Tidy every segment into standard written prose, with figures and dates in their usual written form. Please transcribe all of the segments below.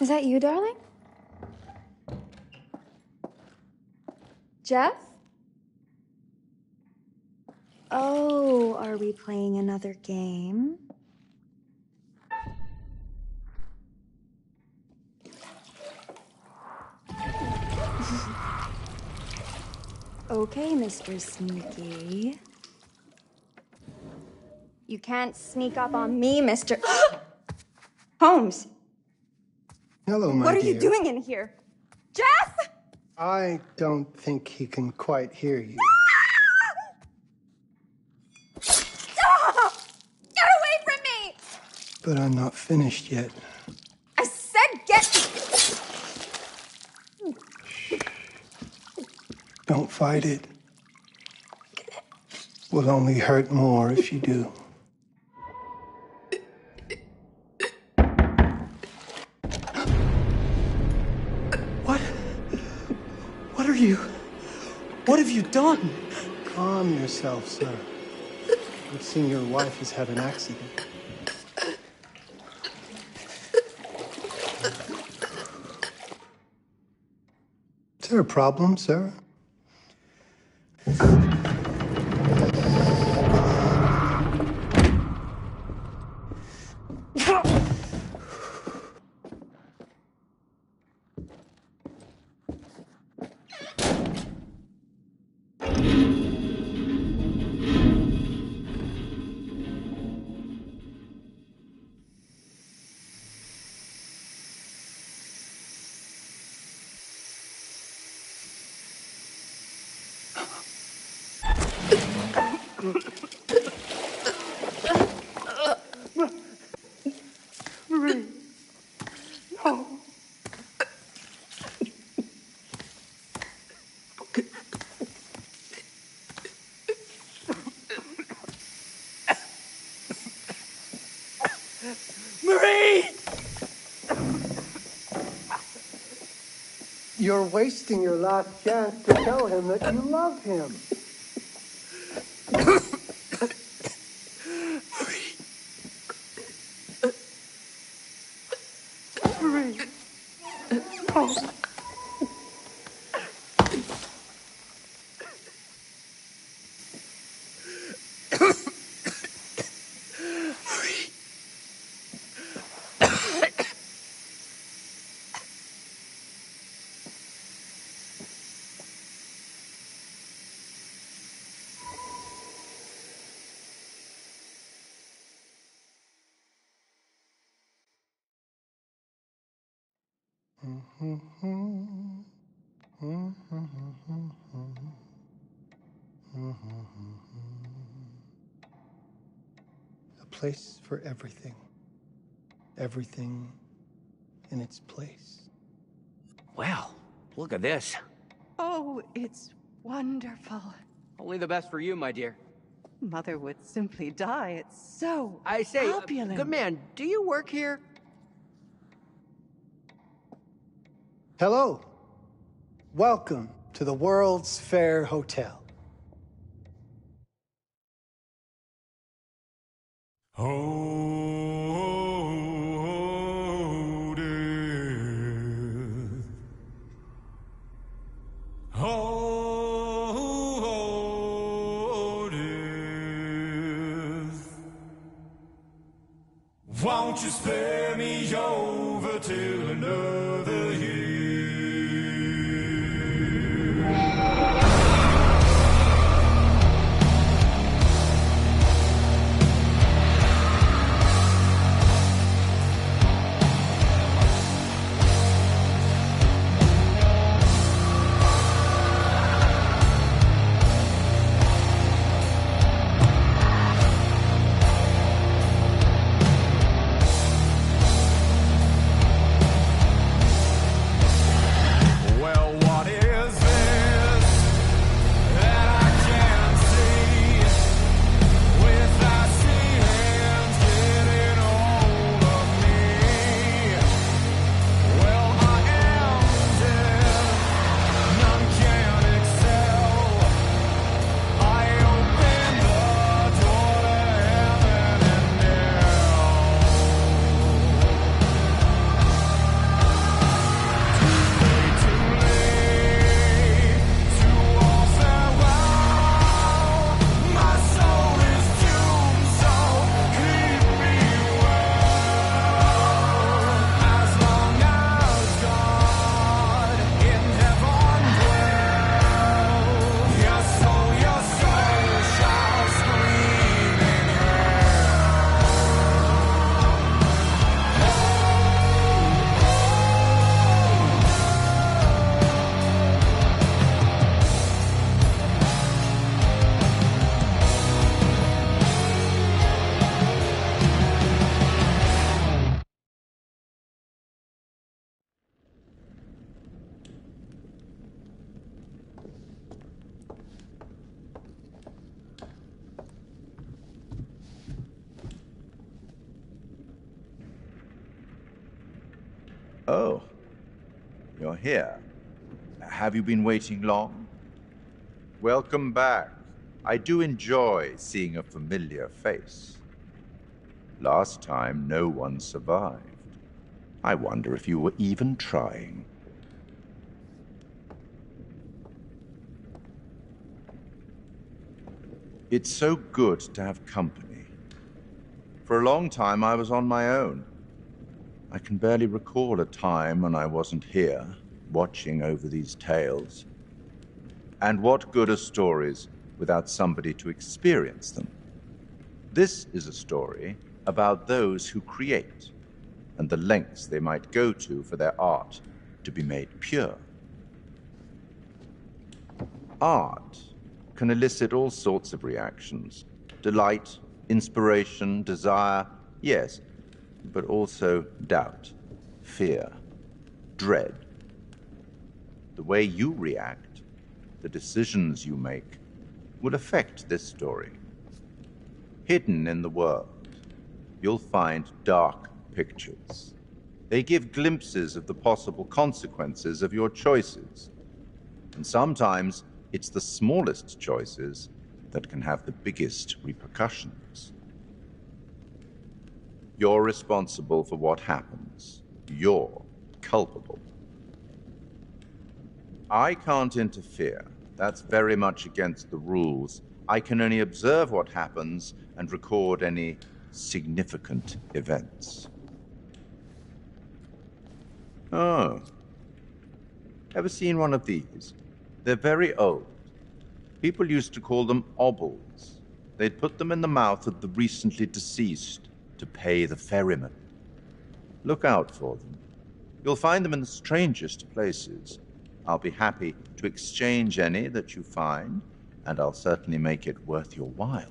Is that you, darling? Jeff? Oh, are we playing another game? Okay, Mr. Sneaky. You can't sneak up on me, Mr. Holmes! Hello, my dear. What are you doing in here? Jeff! I don't think he can quite hear you. Stop! Get away from me! But I'm not finished yet. I said get... Don't fight it. Will only hurt more if you do. What are you? What have you done? Calm yourself, sir. It seems your wife has had an accident. Is there a problem, sir? Marie. No. Marie! You're wasting your last chance to tell him that you love him. Marie! Oh. A place for everything. Everything in its place. Wow, look at this. Oh, it's wonderful. Only the best for you, my dear. Mother would simply die. It's so I say, opulent. good man, do you work here? Hello. Welcome to the World's Fair Hotel. Oh, death. Oh, death. Won't you spare me over till another year? you're here. Have you been waiting long? Welcome back. I do enjoy seeing a familiar face. Last time, no one survived. I wonder if you were even trying. It's so good to have company. For a long time, I was on my own. I can barely recall a time when I wasn't here, watching over these tales. And what good are stories without somebody to experience them? This is a story about those who create, and the lengths they might go to for their art to be made pure. Art can elicit all sorts of reactions. Delight, inspiration, desire, yes, but also doubt, fear, dread. The way you react, the decisions you make, will affect this story. Hidden in the world, you'll find dark pictures. They give glimpses of the possible consequences of your choices. And sometimes it's the smallest choices that can have the biggest repercussions. You're responsible for what happens. You're culpable. I can't interfere. That's very much against the rules. I can only observe what happens and record any significant events. Oh. Ever seen one of these? They're very old. People used to call them obbles. They'd put them in the mouth of the recently deceased to pay the ferryman. Look out for them. You'll find them in the strangest places. I'll be happy to exchange any that you find, and I'll certainly make it worth your while.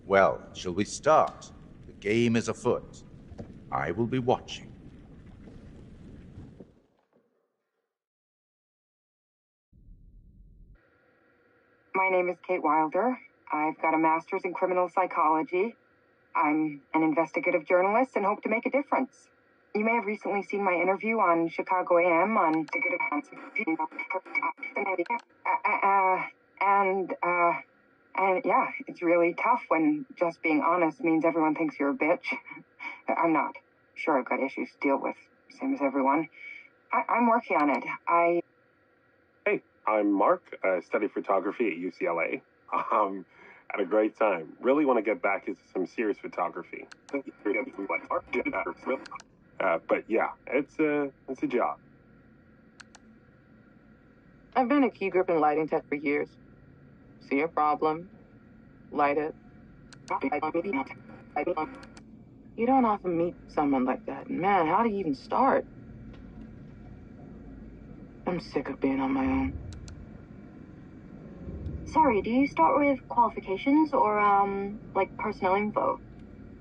Well, shall we start? The game is afoot. I will be watching. My name is Kate Wilder. I've got a master's in criminal psychology. I'm an investigative journalist and hope to make a difference. You may have recently seen my interview on Chicago AM on the good events. And yeah, it's really tough when just being honest means everyone thinks you're a bitch. I'm not. Sure, I've got issues to deal with, same as everyone. I'm working on it. Hey, I'm Mark. I study photography at UCLA. Had a great time. Really want to get back into some serious photography. But yeah, it's a job. I've been a key grip and lighting tech for years. See a problem, light it. You don't often meet someone like that. Man, how do you even start? I'm sick of being on my own. Sorry, do you start with qualifications or, like personnel info?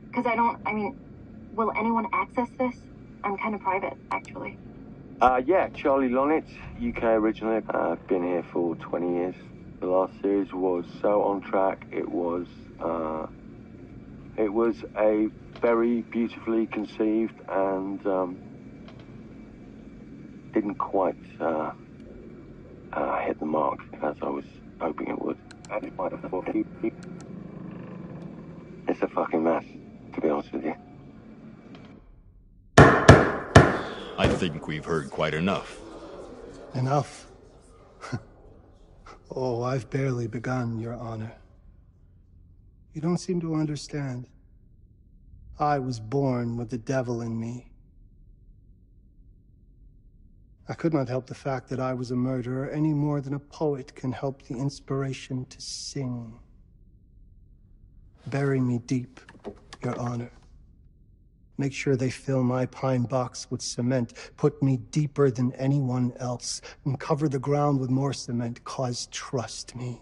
Because will anyone access this? I'm kind of private, actually. Yeah, Charlie Lonitz, UK originally. I've been here for 20 years. The last series was so on track. It was a very beautifully conceived and didn't quite hit the mark as I was hoping it would. It's a fucking mess, to be honest with you. I think we've heard quite enough. Enough? Oh, I've barely begun, Your Honor. You don't seem to understand. I was born with the devil in me. I could not help the fact that I was a murderer any more than a poet can help the inspiration to sing. Bury me deep, Your Honor. Make sure they fill my pine box with cement. Put me deeper than anyone else. And cover the ground with more cement, 'cause trust me,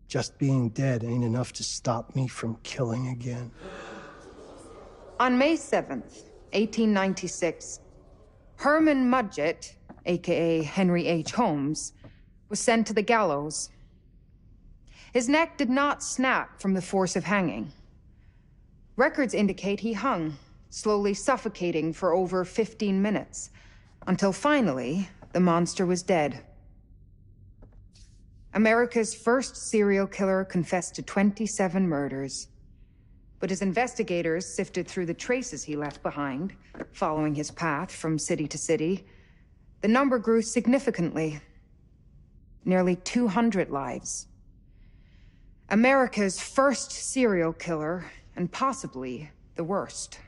just being dead ain't enough to stop me from killing again. On May 7th, 1896, Herman Mudgett, aka Henry H. Holmes, was sent to the gallows. His neck did not snap from the force of hanging. Records indicate he hung slowly suffocating for over 15 minutes, until finally, the monster was dead. America's first serial killer confessed to 27 murders. But as investigators sifted through the traces he left behind, following his path from city to city, the number grew significantly. Nearly 200 lives. America's first serial killer, and possibly the worst.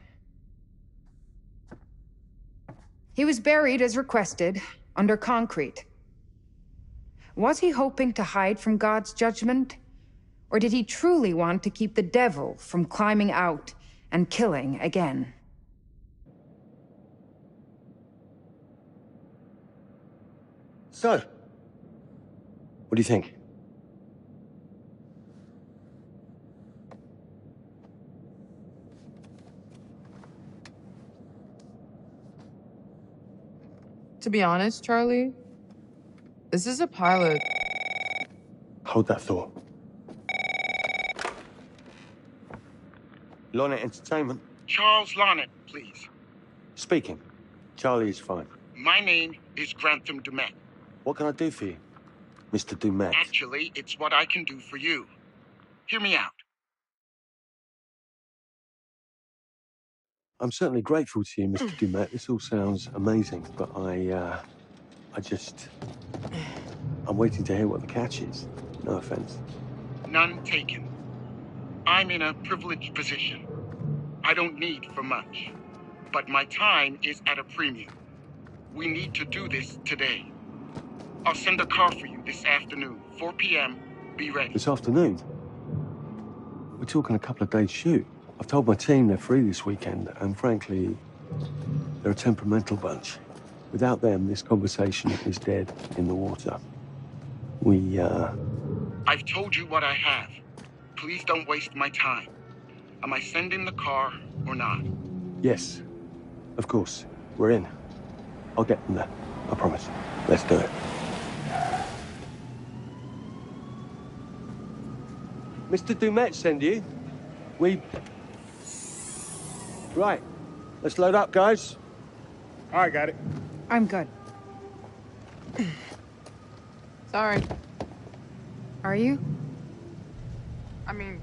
He was buried as requested, under concrete. Was he hoping to hide from God's judgment? Or did he truly want to keep the devil from climbing out and killing again? So, what do you think? To be honest, Charlie, this is a pilot. Hold that thought. Lonnet Entertainment. Charles Lonnet, please. Speaking. Charlie is fine. My name is Grantham Dumet. What can I do for you, Mr. Dumet? Actually, it's what I can do for you. Hear me out. I'm certainly grateful to you, Mr. Dumet. This all sounds amazing, but I'm waiting to hear what the catch is. No offense. None taken. I'm in a privileged position. I don't need for much, but my time is at a premium. We need to do this today. I'll send a car for you this afternoon, 4 p.m. Be ready. This afternoon? We're talking a couple of days shoot. I've told my team they're free this weekend, and frankly, they're a temperamental bunch. Without them, this conversation is dead in the water. I've told you what I have. Please don't waste my time. Am I sending the car or not? Yes, of course. We're in. I'll get them there. I promise. Let's do it. Mr. Dumet send you? Right. Let's load up, guys. All right, got it. I'm good. Sorry. Are you? I mean,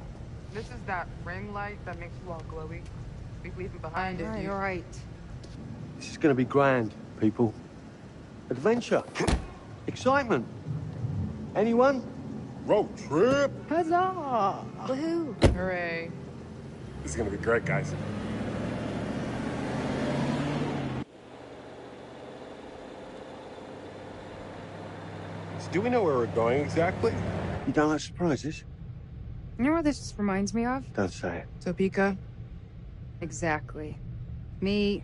this is that ring light that makes you all glowy. We leave it behind if you... You're right. This is going to be grand, people. Adventure. Excitement. Anyone? Road trip. Huzzah! Woohoo! Hooray. This is gonna be great, guys. So do we know where we're going exactly? You don't like surprises? You know what this reminds me of? Don't say it. Topeka? Exactly. Me,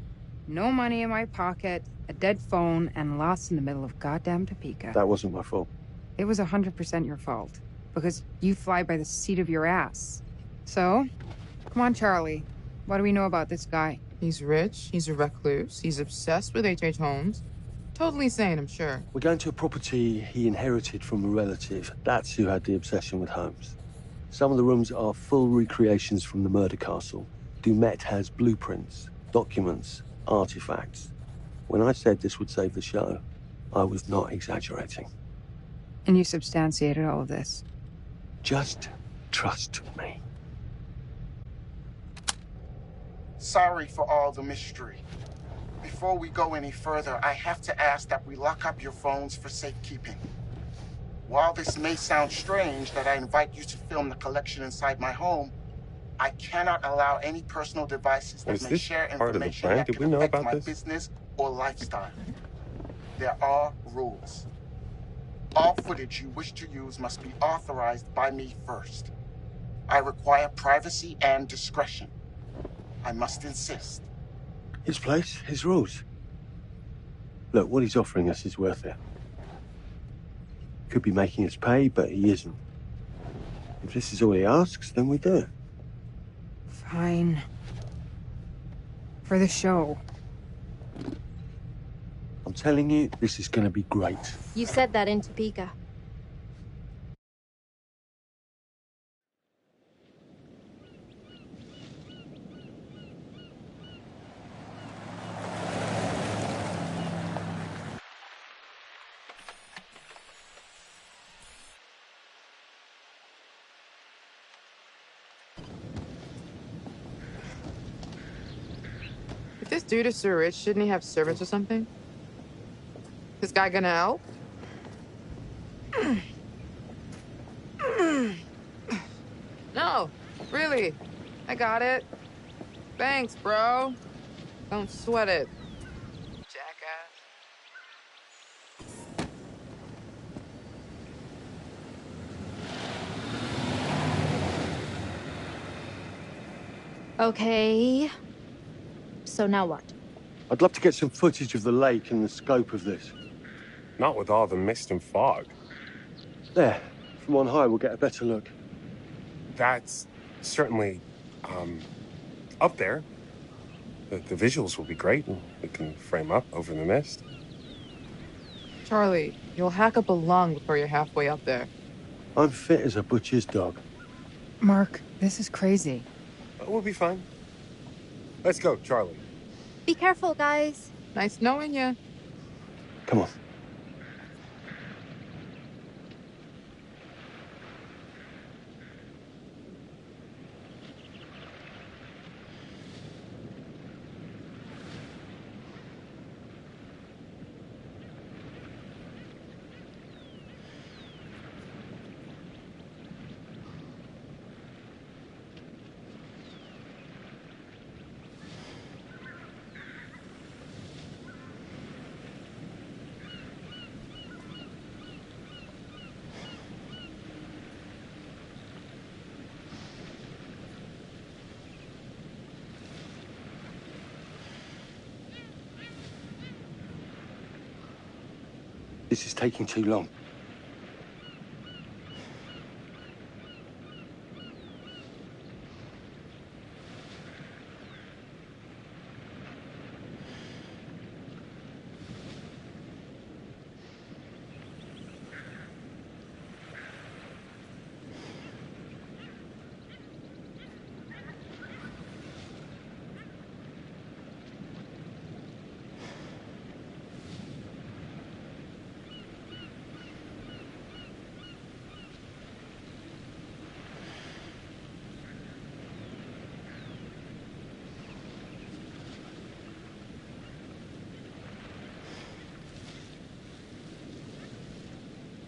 no money in my pocket, a dead phone, and lost in the middle of goddamn Topeka. That wasn't my fault. It was 100% your fault. Because you fly by the seat of your ass. So, come on, Charlie. What do we know about this guy? He's rich, he's a recluse, he's obsessed with H.H. Holmes. Totally sane, I'm sure. We're going to a property he inherited from a relative. That's who had the obsession with Holmes. Some of the rooms are full recreations from the murder castle. Dumet has blueprints, documents, artifacts. When I said this would save the show, I was not exaggerating. And you substantiated all of this? Just trust me. Sorry for all the mystery. Before we go any further, I have to ask that we lock up your phones for safekeeping. While this may sound strange that I invite you to film the collection inside my home, I cannot allow any personal devices that may share information that can affect my business or lifestyle. There are rules. All footage you wish to use must be authorized by me first. I require privacy and discretion. I must insist. His place, his rules. Look, what he's offering us is worth it. Could be making us pay, but he isn't. If this is all he asks, then we do it. Fine. For the show. I'm telling you, this is going to be great. You said that in Topeka. this dude is so rich, shouldn't he have servants or something? This guy gonna help? No, really. I got it. Thanks, bro. Don't sweat it, jackass. Okay. So now what? I'd love to get some footage of the lake and the scope of this. Not with all the mist and fog. There, from on high, we'll get a better look. That's certainly, up there. The visuals will be great, and we can frame up over the mist. Charlie, you'll hack up a lung before you're halfway up there. I'm fit as a butcher's dog. Mark, this is crazy. We'll be fine. Let's go, Charlie. Be careful, guys. Nice knowing you. Come on. This is taking too long.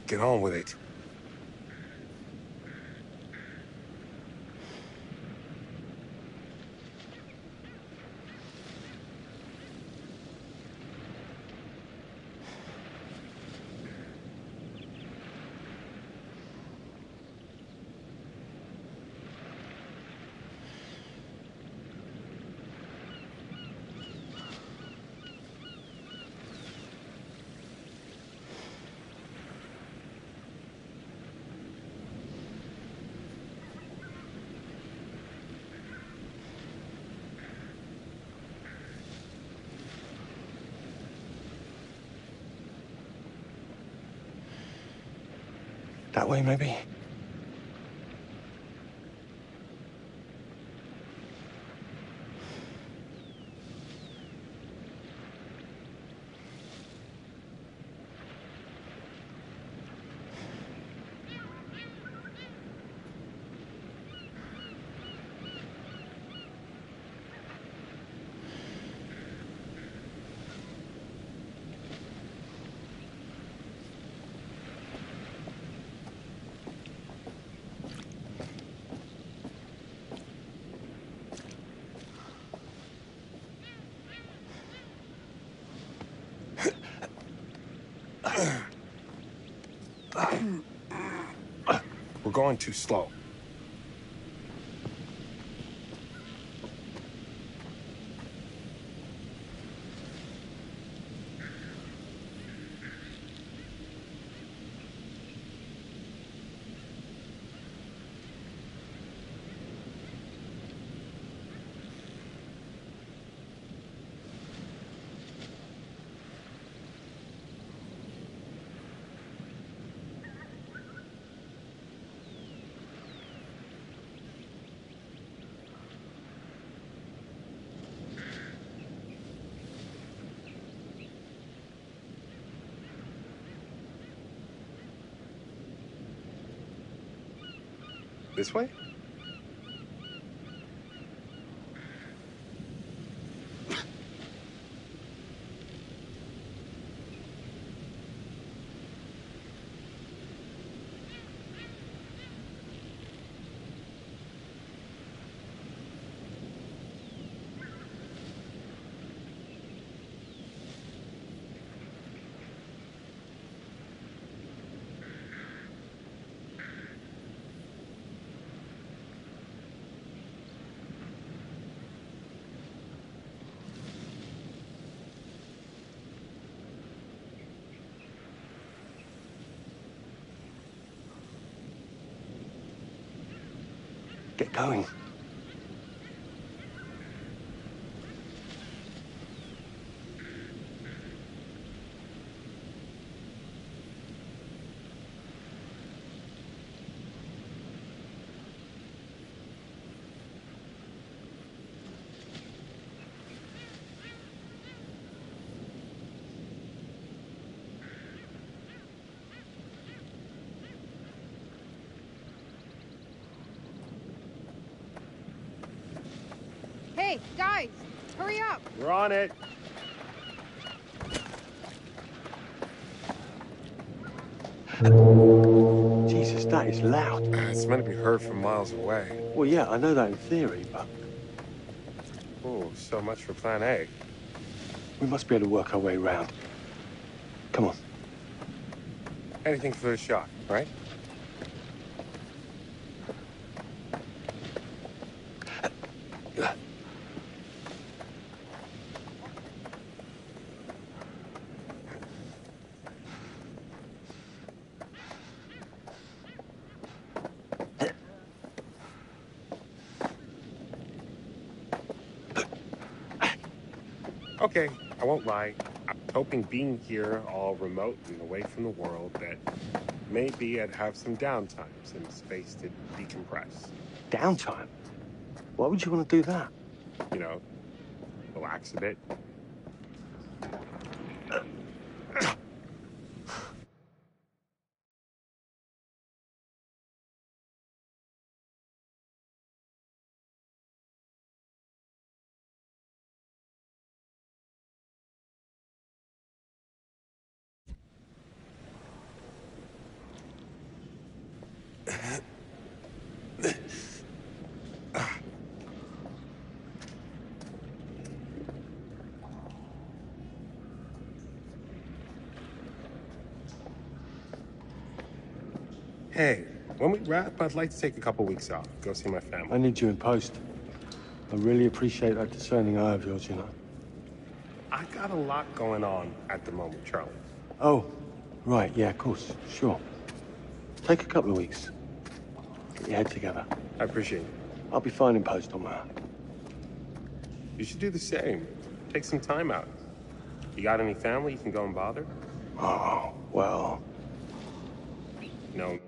Get on with it. That way, maybe? We're going too slow. This way? Get going. Hey, guys, hurry up! We're on it. Jesus, that is loud. It's meant to be heard from miles away. Well, yeah, I know that in theory, but Oh, so much for Plan A. we must be able to work our way around. Come on. Anything for the shot, right? Okay, I won't lie. I'm hoping being here all remote and away from the world that maybe I'd have some downtime, some space to decompress. Downtime? Why would you want to do that? You know, relax a bit. Hey, when we wrap, I'd like to take a couple weeks off, go see my family. I need you in post. I really appreciate that discerning eye of yours, you know. I got a lot going on at the moment, Charlie. Oh, right, yeah, of course, sure. Take a couple of weeks. Get your head together. I appreciate it. I'll be fine in post on that. You should do the same. Take some time out. You got any family you can go and bother? Oh, well. No.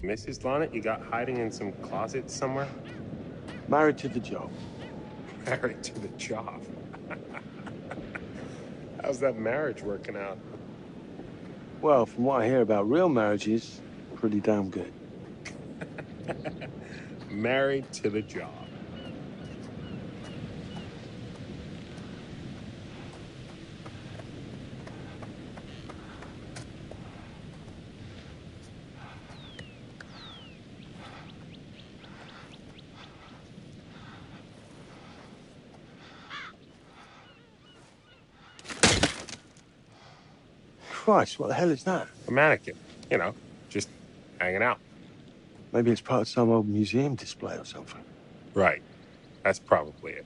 Mrs. Lonnet, you got hiding in some closet somewhere? Married to the job. Married to the job. How's that marriage working out? Well, from what I hear about real marriages, pretty damn good. Married to the job. Christ, what the hell is that? A mannequin. You know, just hanging out. Maybe it's part of some old museum display or something. Right. That's probably it.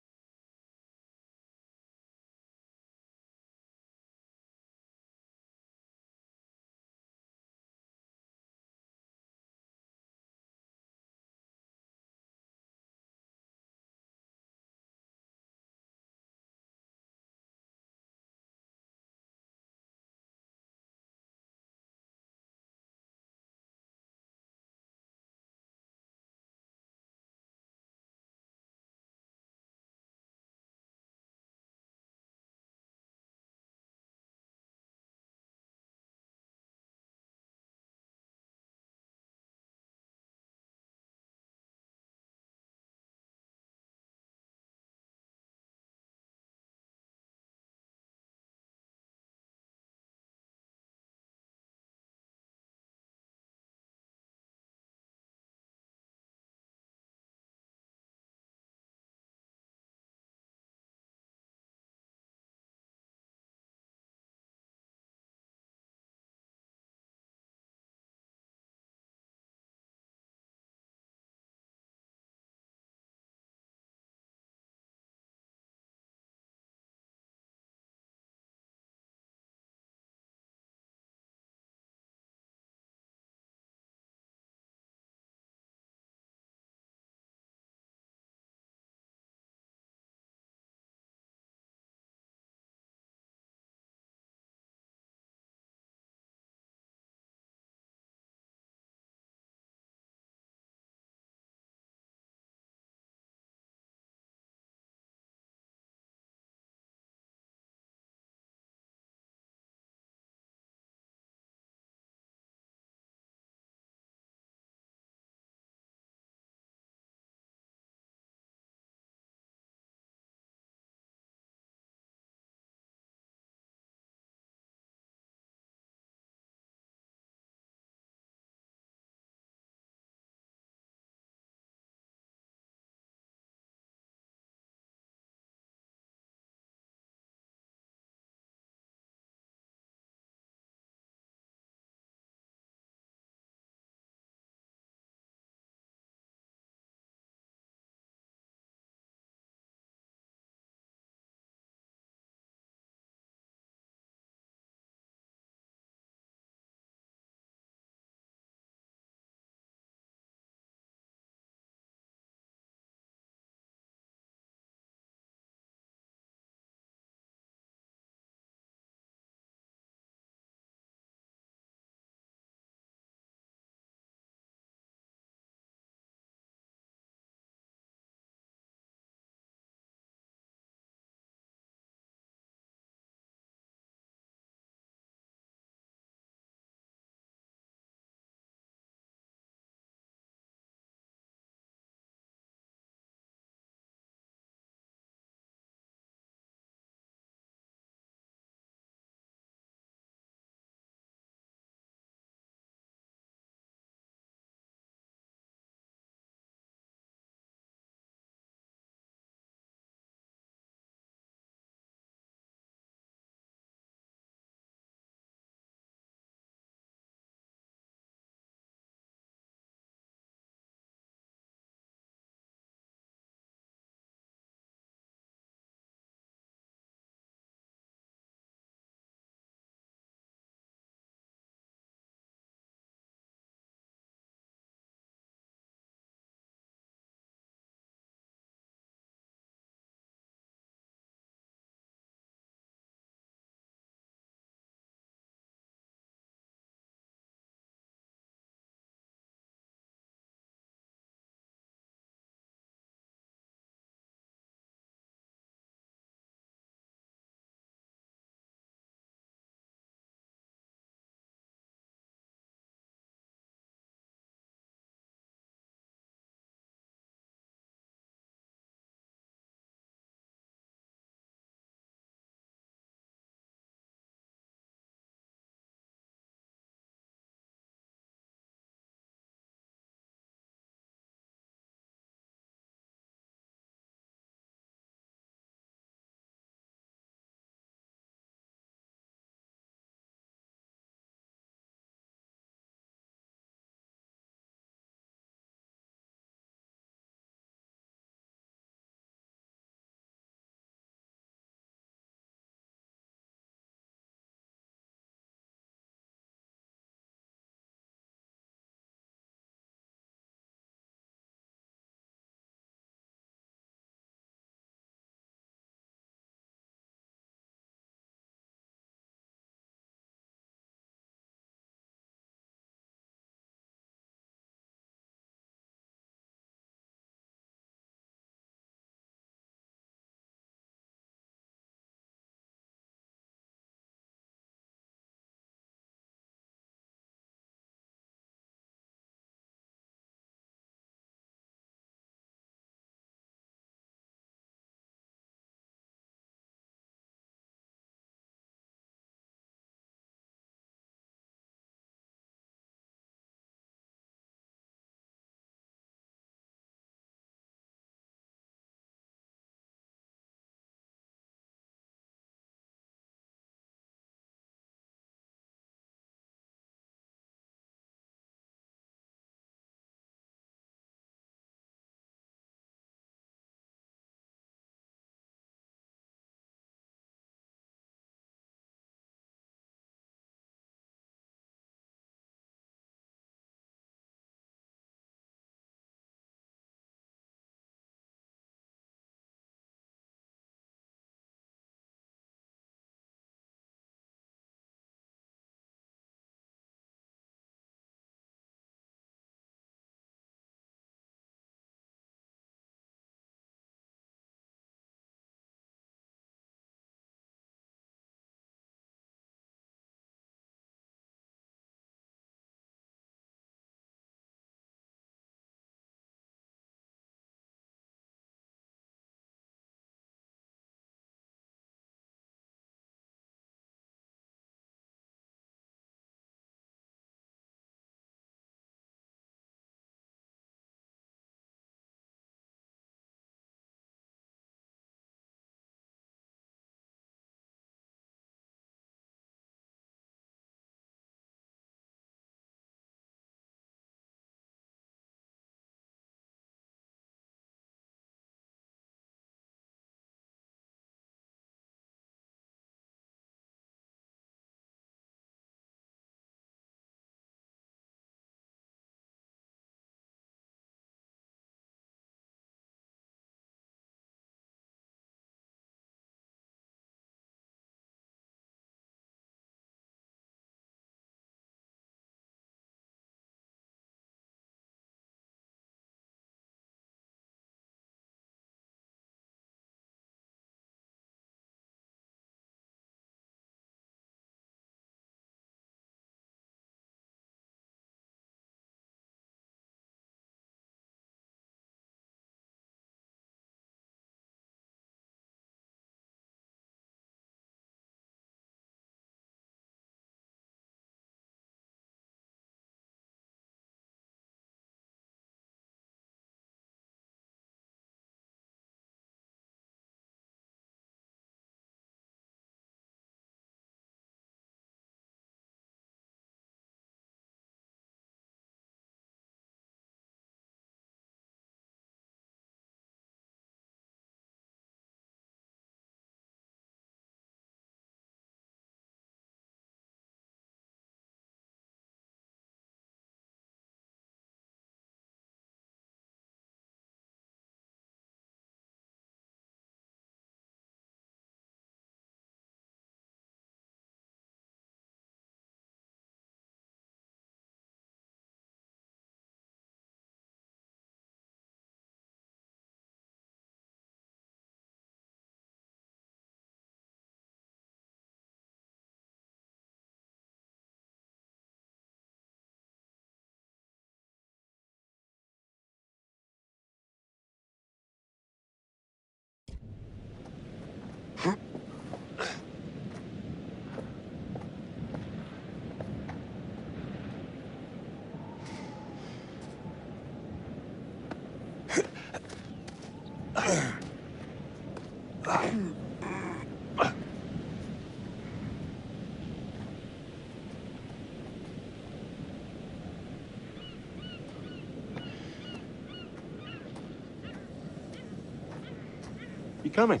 You coming?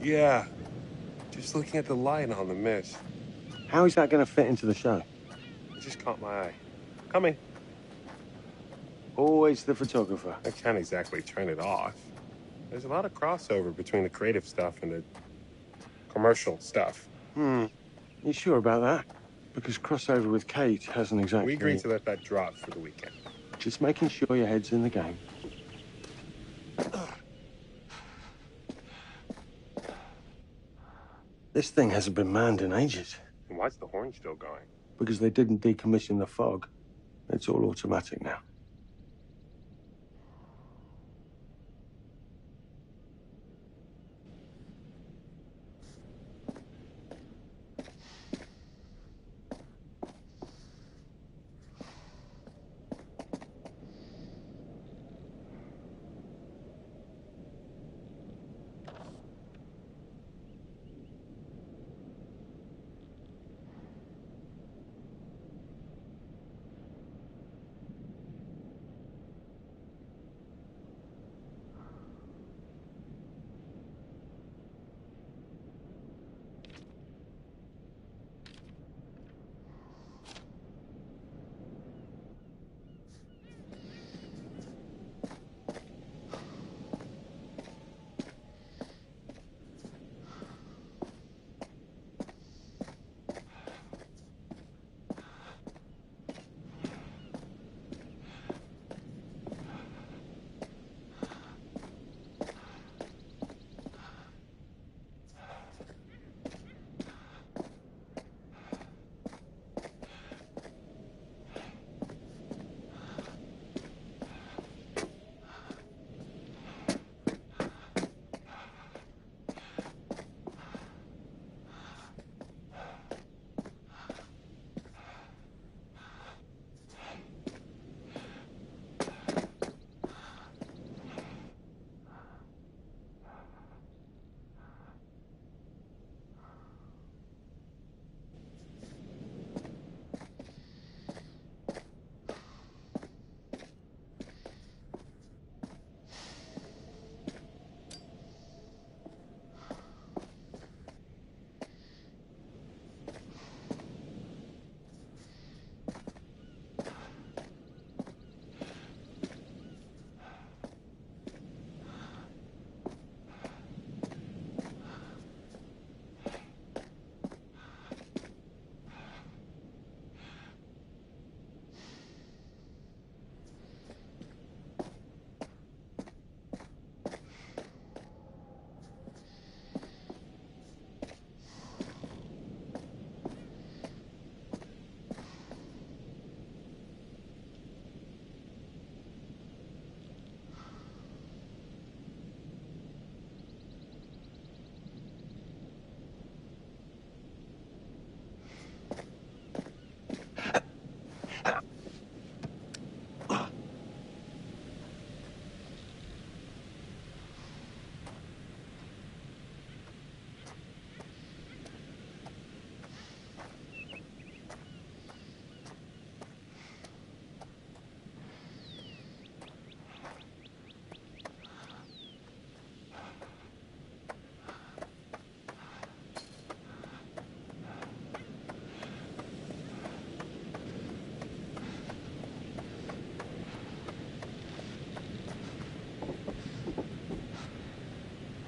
Yeah. Just looking at the light on the mist. How is that going to fit into the show? It just caught my eye. Coming. Always the photographer. I can't exactly turn it off. There's a lot of crossover between the creative stuff and the commercial stuff. You sure about that? Because crossover with Kate hasn't exactly... We agreed to let that drop for the weekend. Just making sure your head's in the game. This thing hasn't been manned in ages. And why's the horn still going? Because they didn't decommission the fog. It's all automatic now.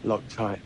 Lock tight.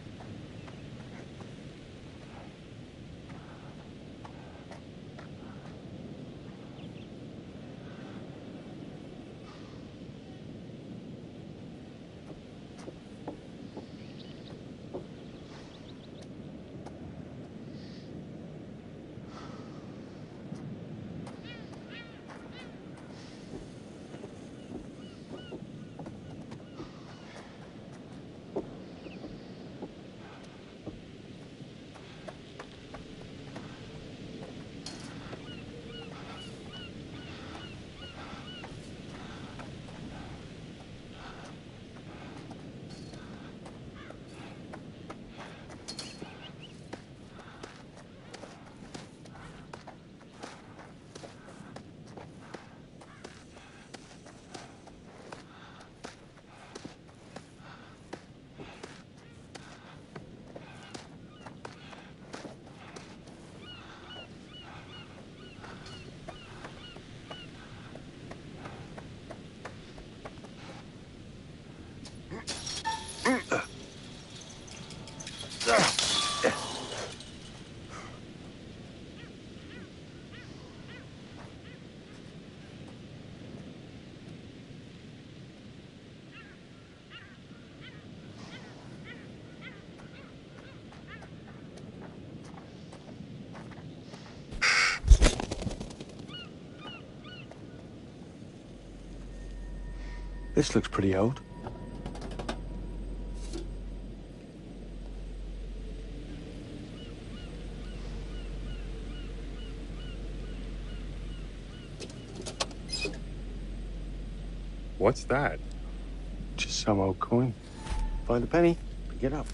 This looks pretty old. What's that? Just some old coin. Find a penny, pick it up.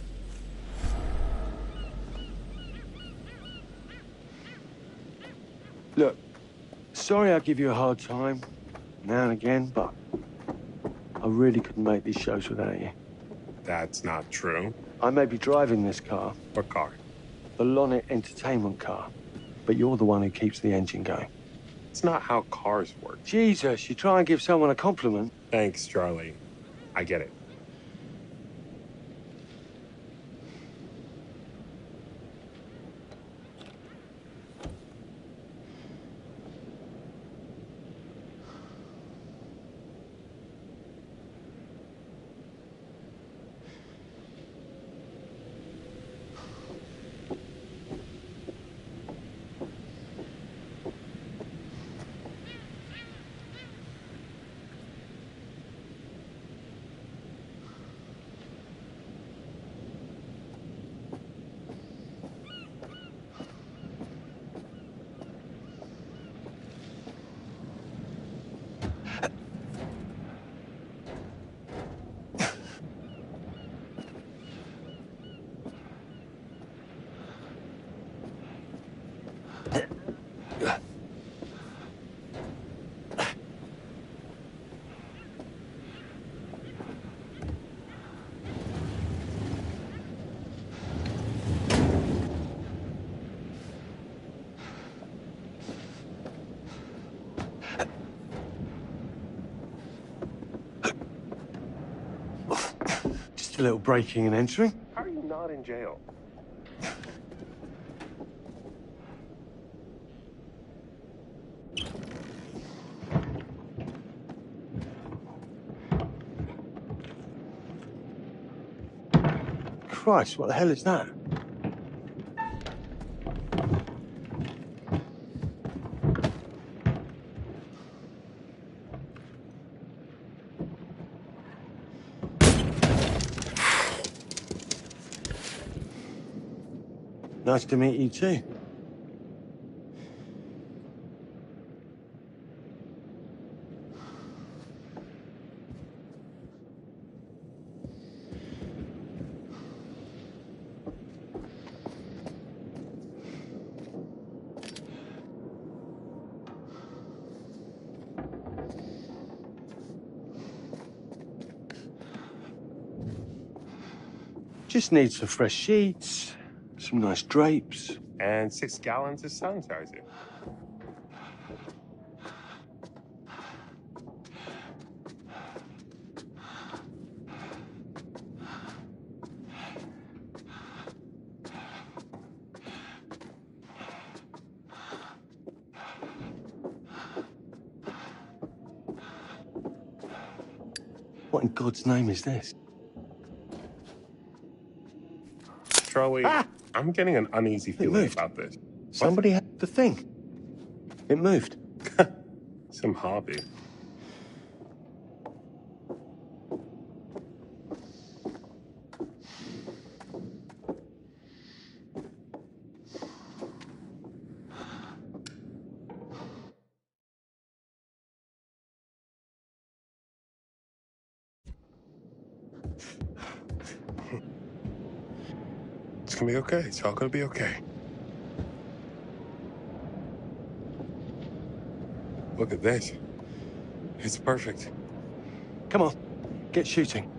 Look, sorry I give you a hard time now and again, but I really couldn't make these shows without you. That's not true. I may be driving this car. What car? The Lonnet Entertainment car. But you're the one who keeps the engine going. It's not how cars work. Jesus, you try and give someone a compliment. Thanks, Charlie. I get it. Just a little breaking and entering. How are you not in jail? Christ, what the hell is that? Nice to meet you too. Just need some fresh sheets, some nice drapes. And 6 gallons of sanitizer. What in God's name is this? Charlie, I'm getting an uneasy feeling about this. Somebody had the thing. It moved. Some hobby. It's gonna be okay. It's all gonna be okay. Look at this. It's perfect. Come on, get shooting.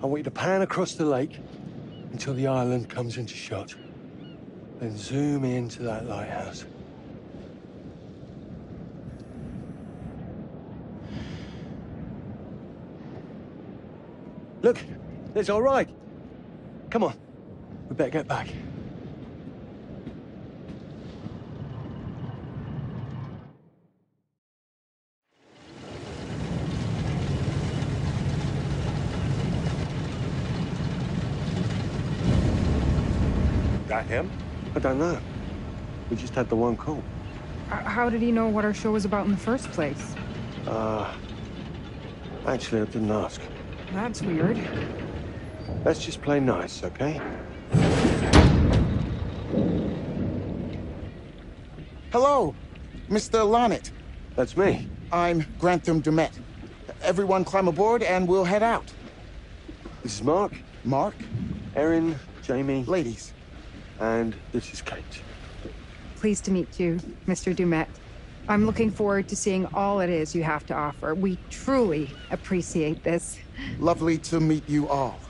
I want you to pan across the lake until the island comes into shot. Then zoom into that lighthouse. Look, it's all right. Come on. We better get back. Got him? I don't know. We just had the one call. How did he know what our show was about in the first place? Actually, I didn't ask. That's weird. Let's just play nice, okay? Hello, Mr. Lonnet. That's me. I'm Grantham Dumet. Everyone climb aboard and we'll head out. This is Mark. Mark? Erin, Jamie. Ladies. And this is Kate. Pleased to meet you, Mr. Dumet. I'm looking forward to seeing all it is you have to offer. We truly appreciate this. Lovely to meet you all.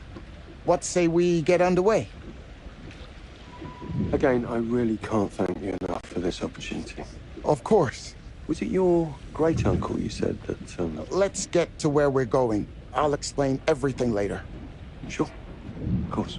What say we get underway? Again, I really can't thank you enough for this opportunity. Of course. Was it your great-uncle you said that, Let's get to where we're going. I'll explain everything later. Sure. Of course.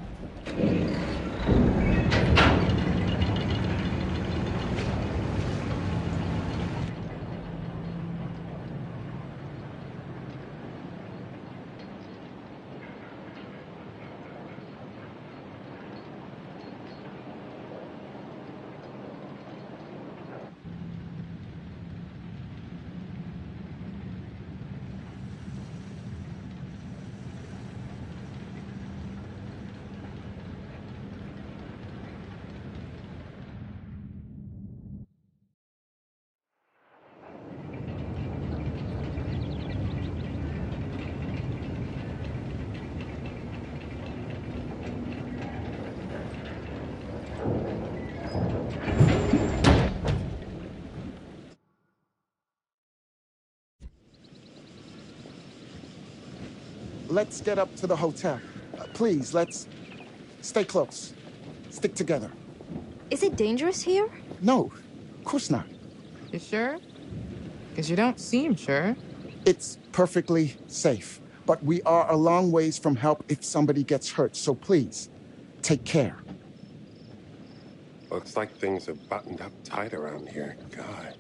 Let's get up to the hotel. Please, let's stay close. Stick together. Is it dangerous here? No, of course not. You sure? Because you don't seem sure. It's perfectly safe, but we are a long ways from help if somebody gets hurt, so please, take care. Looks like things are buttoned up tight around here. God.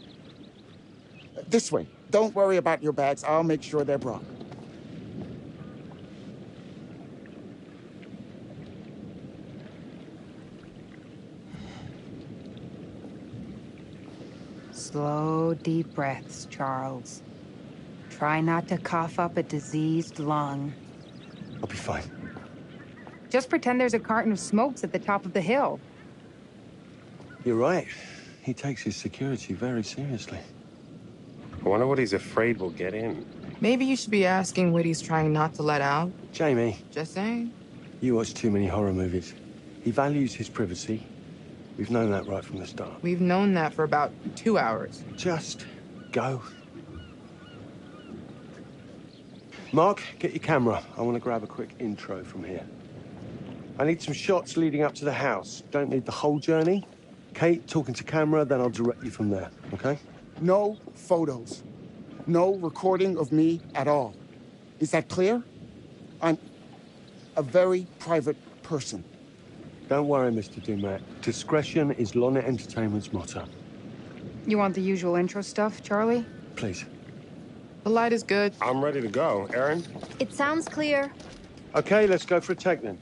This way. Don't worry about your bags. I'll make sure they're brought. Slow, deep breaths, Charles. Try not to cough up a diseased lung. I'll be fine. Just pretend there's a carton of smokes at the top of the hill. You're right. He takes his security very seriously. I wonder what he's afraid will get in. Maybe you should be asking what he's trying not to let out. Jamie. Just saying. You watch too many horror movies. He values his privacy. We've known that right from the start. We've known that for about 2 hours. Just go. Mark, get your camera. I want to grab a quick intro from here. I need some shots leading up to the house. Don't need the whole journey. Kate, talking to camera, then I'll direct you from there, okay? No photos. No recording of me at all. Is that clear? I'm a very private person. Don't worry, Mr. Dumet. Discretion is Lonnet Entertainment's motto. You want the usual intro stuff, Charlie? Please. The light is good. I'm ready to go. Erin? It sounds clear. Okay, let's go for a take then.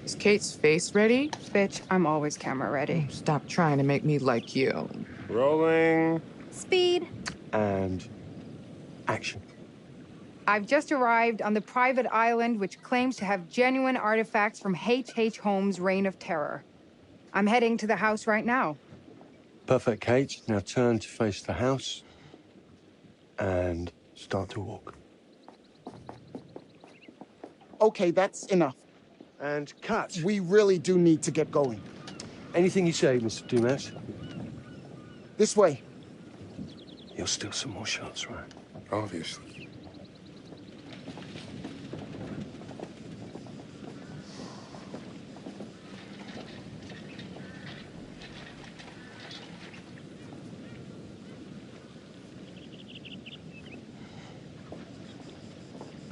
Is Kate's face ready? Bitch, I'm always camera ready. Stop trying to make me like you. Rolling. Speed. And action. I've just arrived on the private island which claims to have genuine artifacts from H.H. Holmes' Reign of Terror. I'm heading to the house right now. Perfect, Kate. Now turn to face the house and start to walk. Okay, that's enough. And cut. We really do need to get going. Anything you say, Mr. Dumas. This way. You'll steal some more shots, right? Obviously.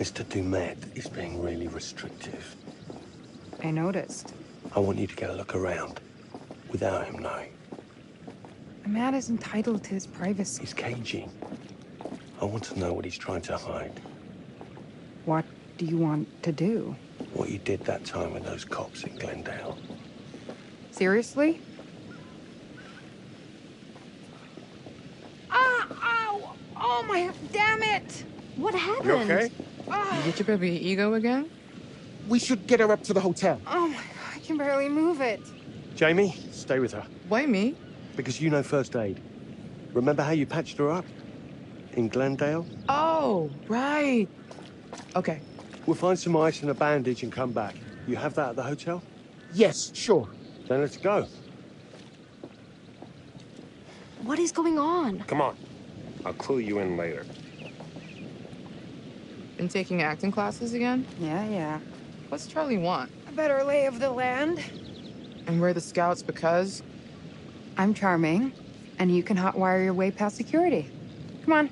Mr. Dumet is being really restrictive. I noticed. I want you to get a look around without him knowing. A man is entitled to his privacy. He's cagey. I want to know what he's trying to hide. What do you want to do? What you did that time with those cops in Glendale. Seriously? Ah! Ow! Oh my... Damn it! What happened? You okay? You get your baby ego again? We should get her up to the hotel. Oh my God, I can barely move it. Jamie, stay with her. Why me? Because you know first aid. Remember how you patched her up? In Glendale? Oh, right. Okay. We'll find some ice and a bandage and come back. You have that at the hotel? Yes, sure. Then let's go. What is going on? Come on. I'll clue you in later. Been taking acting classes again? Yeah. What's Charlie want? A better lay of the land. And we're the scouts because? I'm charming, and you can hotwire your way past security. Come on.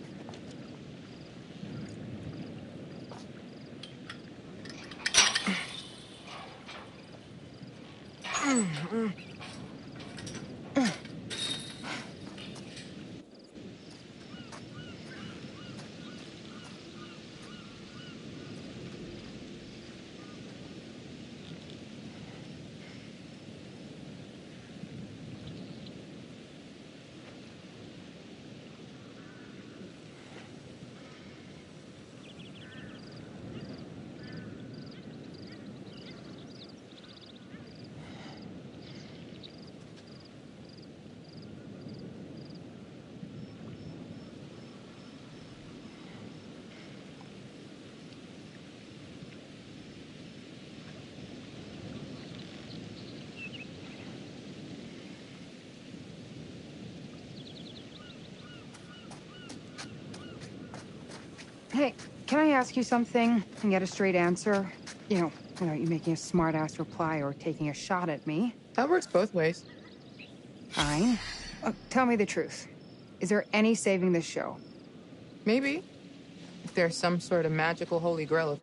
Hey, can I ask you something and get a straight answer? You know, without you making a smart-ass reply or taking a shot at me. That works both ways. Fine. Tell me the truth. Is there any saving this show? Maybe. If there's some sort of magical holy grail of